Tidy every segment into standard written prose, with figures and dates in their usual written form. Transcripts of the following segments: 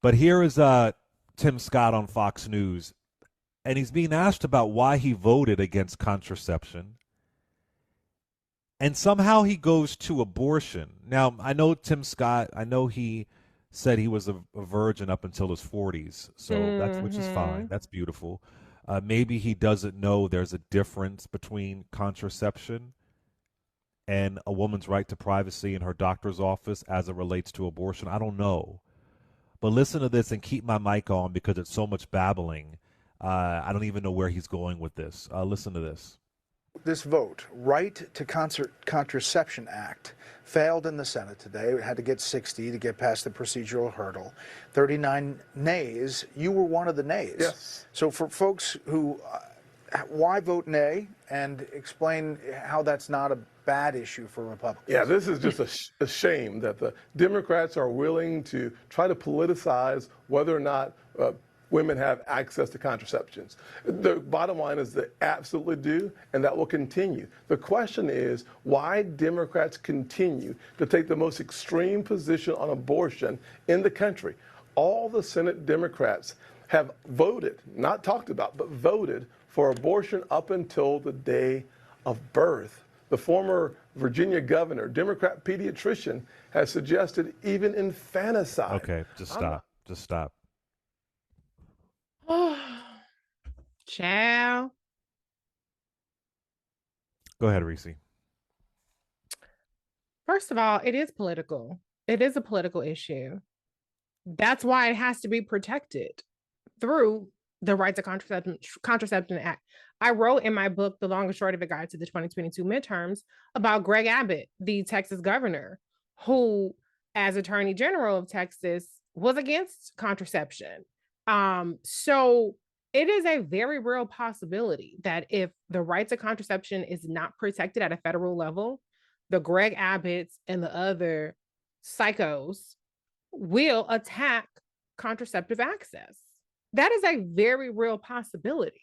But here is Tim Scott on Fox News, and he's being asked about why he voted against contraception. And somehow he goes to abortion. Now, I know Tim Scott, I know he said he was a virgin up until his 40s. So that's, which is fine. Hmm. That's beautiful. Maybe he doesn't know there's a difference between contraception and a woman's right to privacy in her doctor's office as it relates to abortion. I don't know. But listen to this and keep my mic on because it's so much babbling. I don't even know where he's going with this. Listen to this. This vote, Right to Contraception Act, failed in the Senate today. It had to get 60 to get past the procedural hurdle. 39 nays. You were one of the nays. Yes. So for folks who, why vote nay, and explain how that's not a bad issue for Republicans. Yeah, this is just a shame that the Democrats are willing to try to politicize whether or not women have access to contraceptions. The bottom line is they absolutely do, and that will continue. The question is why Democrats continue to take the most extreme position on abortion in the country. All the Senate Democrats have voted, not talked about, but voted for abortion up until the day of birth. The former Virginia governor, Democrat pediatrician, has suggested even infanticide. Okay, just stop. Just stop. Child. Go ahead, Reese. First of all, it is political. It is a political issue. That's why it has to be protected through the Right to Contraception Act. I wrote in my book, The Long and Short of It Guide to the 2022 Midterms, about Greg Abbott, the Texas governor, who, as Attorney General of Texas, was against contraception. So it is a very real possibility that if the right to contraception is not protected at a federal level, the Greg Abbotts and the other psychos will attack contraceptive access. That is a very real possibility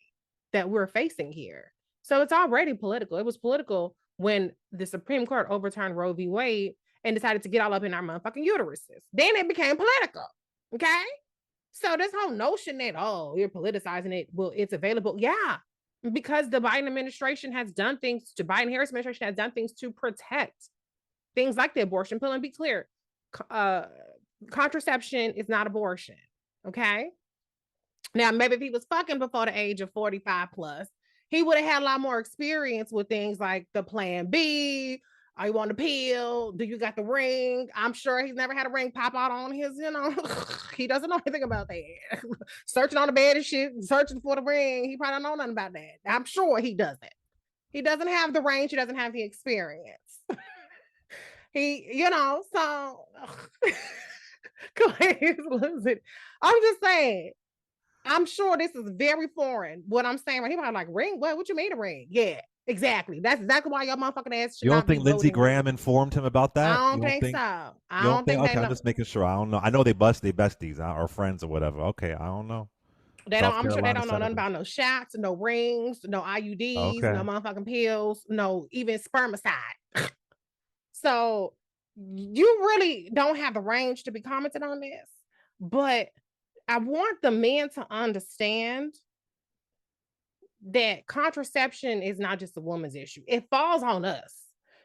that we're facing here. So it's already political. It was political when the Supreme Court overturned Roe v. Wade and decided to get all up in our motherfucking uteruses. Then it became political. Okay? So this whole notion that, oh, you're politicizing it, well, it's available. Yeah, because the Biden administration has done things to, Biden-Harris administration has done things to protect things like the abortion pill. And be clear, contraception is not abortion. Okay? Now, maybe if he was fucking before the age of 45 plus, he would have had a lot more experience with things like the Plan B. Are you on the pill? Do you got the ring? I'm sure he's never had a ring pop out on his, he doesn't know anything about that. Searching on the bed and shit, searching for the ring. He probably don't know nothing about that. I'm sure he doesn't. He doesn't have the range. He doesn't have the experience. So go ahead, lose it. I'm just saying, I'm sure this is very foreign. What I'm saying right here, I'm like, ring? What you mean a ring? Yeah, exactly. That's exactly why your motherfucking ass should You don't not be think Lindsey voting. Graham informed him about that? I You don't think so. I You don't think Okay, they I'm know. just making sure. I don't know. I know they besties or friends or whatever. Okay, I don't know. They don't. South I'm sure they Carolina don't know nothing senators. about no shots, no rings, no IUDs, no Okay. motherfucking pills, no even spermicide. So you really don't have the range to be commenting on this. But I want the men to understand that contraception is not just a woman's issue. It falls on us.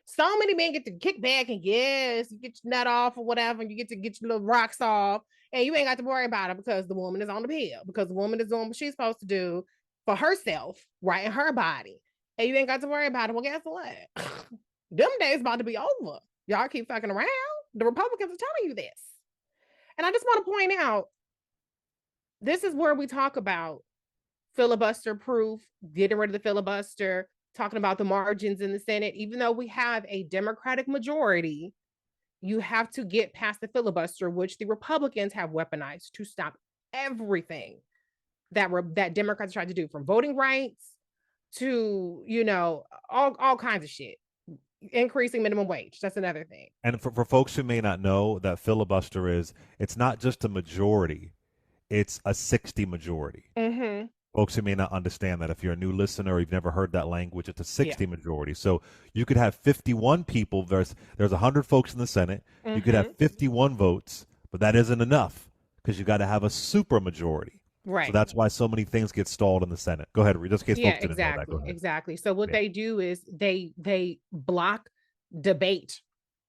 So many men get to kick back and yes, you get your nut off or whatever, and you get to get your little rocks off, and you ain't got to worry about it because the woman is on the pill, because the woman is doing what she's supposed to do for herself, right, in her body. And you ain't got to worry about it. Well, guess what? Them days about to be over. Y'all keep fucking around. The Republicans are telling you this. And I just want to point out, this is where we talk about filibuster proof, getting rid of the filibuster, talking about the margins in the Senate. Even though we have a Democratic majority, you have to get past the filibuster, which the Republicans have weaponized to stop everything that Democrats tried to do, from voting rights to, all kinds of shit. Increasing minimum wage. That's another thing. And for folks who may not know, that filibuster it's not just a majority, it's a 60 majority. Mm-hmm. Folks who may not understand that, if you're a new listener or you've never heard that language, it's a 60 majority. So you could have 51 people there's 100 folks in the Senate. Mm-hmm. You could have 51 votes, but that isn't enough because you got to have a super majority. So Right. that's why so many things get stalled in the Senate. Go ahead, Reed. Just in case Yeah, folks didn't know that. Go exactly. ahead. Exactly. So what Yeah. they do is they block debate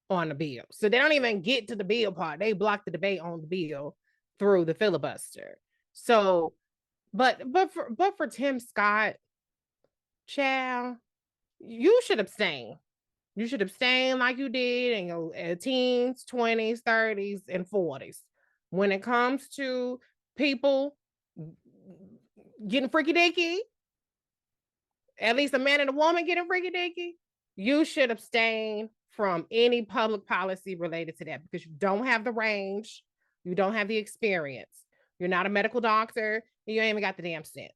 on the bill. So they don't even get to the bill part. They block the debate on the bill through the filibuster. So, but for Tim Scott, child, you should abstain. You should abstain like you did in your teens, 20s, 30s, and 40s. When it comes to people getting freaky dicky, at least a man and a woman getting freaky dicky, you should abstain from any public policy related to that because you don't have the range, you don't have the experience, you're not a medical doctor, and you ain't even got the damn sense.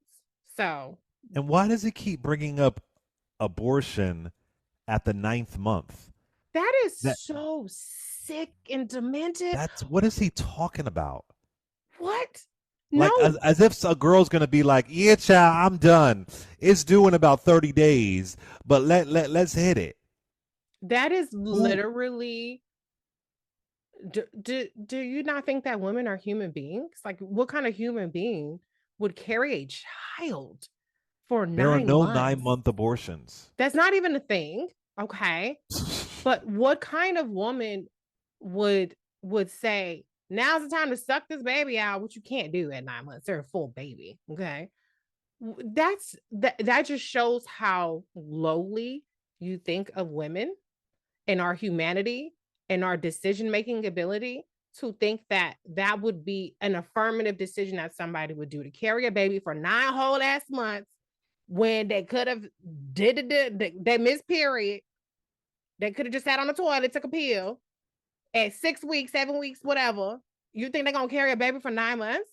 So, And why does he keep bringing up abortion at the 9th month? that is That so sick and demented. that's what is he talking about? What? Like No, as if a girl's gonna be like, yeah, child, I'm done. It's due in about 30 days, but let's hit it. that is Who? literally. Do you not think that women are human beings? Like, what kind of human being would carry a child for There are 9 no months? 9-month abortions. That's not even a thing, okay? But what kind of woman would say, now's the time to suck this baby out, which you can't do at 9 months. They're a full baby, okay? That just shows how lowly you think of women and our humanity and our decision-making ability to think that that would be an affirmative decision that somebody would do to carry a baby for 9 whole ass months when they could have they missed period. They could have just sat on the toilet, took a pill at 6 weeks, 7 weeks, whatever. You think they're gonna carry a baby for 9 months?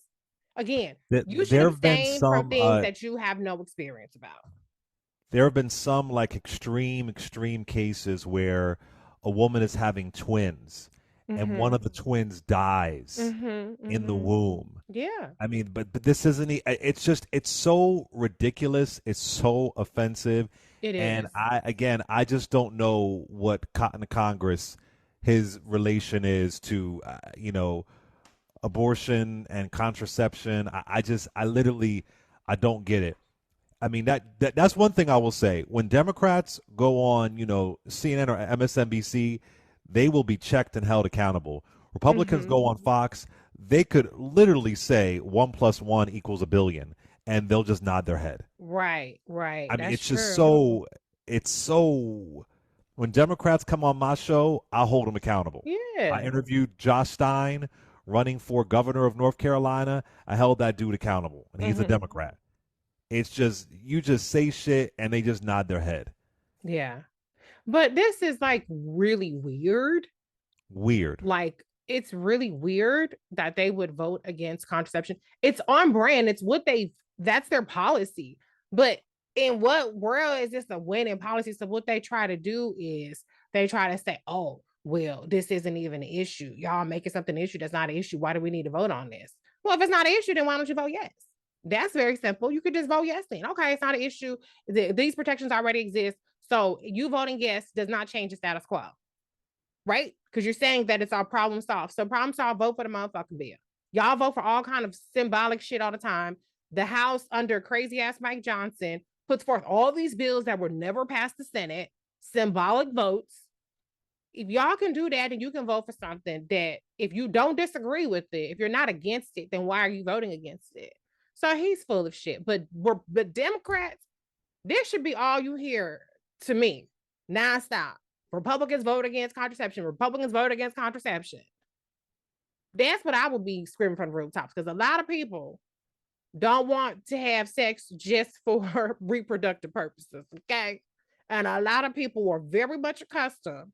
Again, you should There have been abstain from some things that you have no experience about. there have been some like extreme cases where a woman is having twins and one of the twins dies in the womb. Yeah. I mean, but this isn't. It's just. It's so ridiculous. It's so offensive. It And is. I just don't know what Cotton Congress, his relation is to, abortion and contraception. I literally, I don't get it. I mean, that's one thing I will say. When Democrats go on, CNN or MSNBC, they will be checked and held accountable. Republicans go on Fox, they could literally say 1+1=1,000,000,000, and they'll just nod their head. Right, right. I mean, That's it's just true. it's so. When Democrats come on my show, I'll hold them accountable. I Yeah. interviewed Josh Stein, running for governor of North Carolina. I held that dude accountable, and he's a Democrat. It's just you just say shit and they just nod their head. Yeah. But this is like really weird. Weird. Like, it's really weird that they would vote against contraception. It's on brand. It's what that's their policy. But in what world is this a winning policy? So what they try to do is they try to say, oh, well, this isn't even an issue. Y'all making something an issue that's not an issue. Why do we need to vote on this? Well, if it's not an issue, then why don't you vote yes? That's very simple. You could just vote yes then. Okay, it's not an issue. These protections already exist. So you voting yes does not change the status quo, right? Because you're saying that it's our problem solved. So problem solved, vote for the motherfucking bill. Y'all vote for all kind of symbolic shit all the time. The House under crazy ass Mike Johnson puts forth all these bills that were never passed the Senate, symbolic votes. If y'all can do that and you can vote for something that if you don't disagree with it, if you're not against it, then why are you voting against it? So he's full of shit. But Democrats, this should be all you hear to me, nonstop. Republicans vote against contraception. Republicans vote against contraception. That's what I would be screaming from the rooftops because a lot of people don't want to have sex just for reproductive purposes, okay? And a lot of people were very much accustomed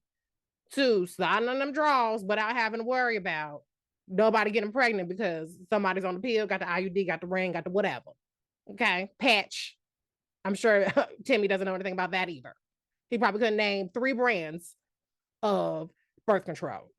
to sliding on them drawers without having to worry about nobody getting pregnant because somebody's on the pill, got the IUD, got the ring, got the whatever. Okay, patch. I'm sure Timmy doesn't know anything about that either. He probably couldn't name 3 brands of birth control.